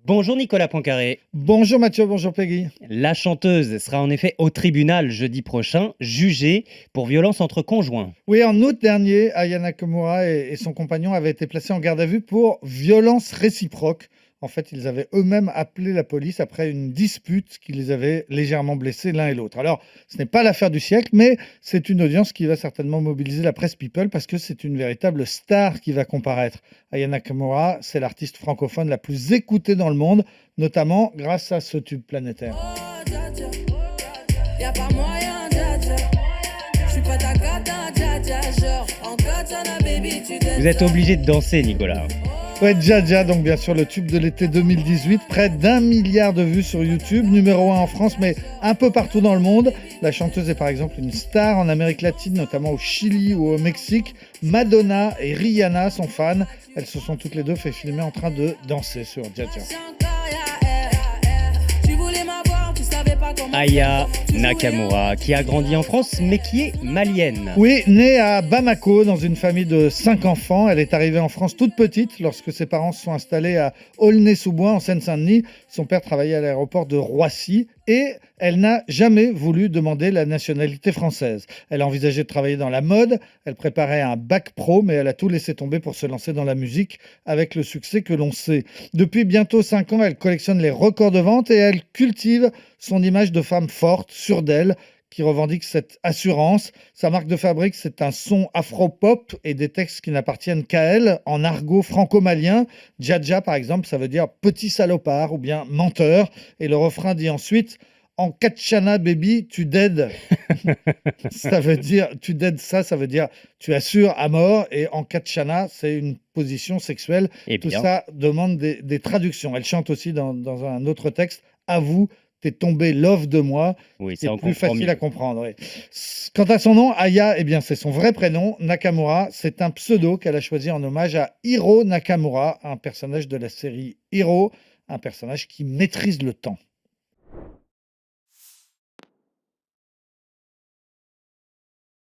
Bonjour Nicolas Poincaré. Bonjour Mathieu, bonjour Peggy. La chanteuse sera en effet au tribunal jeudi prochain, jugée pour violence entre conjoints. Oui, en août dernier, Aya Nakamura et son compagnon avaient été placés en garde à vue pour violence réciproque. En fait, ils avaient eux-mêmes appelé la police après une dispute qui les avait légèrement blessés l'un et l'autre. Alors, ce n'est pas l'affaire du siècle, mais c'est une audience qui va certainement mobiliser la presse people parce que c'est une véritable star qui va comparaître. Aya Nakamura, c'est l'artiste francophone la plus écoutée dans le monde, notamment grâce à ce tube planétaire. Oh, dja dja, y a pas moyen, dja dja. J'suis pas ta cata, dja dja. Genre, en katana, baby, tu Vous êtes obligé de danser, Nicolas. Ouais, Dja Dja, donc bien sûr le tube de l'été 2018, près d'1 milliard de vues sur YouTube, numéro 1 en France, mais un peu partout dans le monde. La chanteuse est par exemple une star en Amérique latine, notamment au Chili ou au Mexique. Madonna et Rihanna sont fans. Elles se sont toutes les deux fait filmer en train de danser sur Dja Dja. Tu voulais m'avoir, tu savais pas comment. Aya Nakamura, qui a grandi en France, mais qui est malienne. Oui, née à Bamako dans une famille de 5 enfants, elle est arrivée en France toute petite lorsque ses parents se sont installés à Aulnay-sous-Bois en Seine-Saint-Denis. Son père travaillait à l'aéroport de Roissy et elle n'a jamais voulu demander la nationalité française. Elle a envisagé de travailler dans la mode, elle préparait un bac pro, mais elle a tout laissé tomber pour se lancer dans la musique avec le succès que l'on sait. Depuis bientôt 5 ans, elle collectionne les records de vente et elle cultive son image de femme forte, sûre d'elle, qui revendique cette assurance. Sa marque de fabrique, c'est un son afro-pop et des textes qui n'appartiennent qu'à elle, en argot franco-malien. Dja Dja, par exemple, ça veut dire petit salopard ou bien menteur. Et le refrain dit ensuite en Katchana baby, tu dead. Ça veut dire, tu dead, ça veut dire tu assures à mort. Et en Katchana, c'est une position sexuelle. Eh Tout bien, ça demande des traductions. Elle chante aussi dans un autre texte, avoue, t'es tombé love de moi. oui, C'est ça on plus comprend facile mieux. à comprendre. Oui. Quant à son nom, Aya, eh bien, c'est son vrai prénom, Nakamura. C'est un pseudo qu'elle a choisi en hommage à Hiro Nakamura, un personnage de la série Hiro, un personnage qui maîtrise le temps.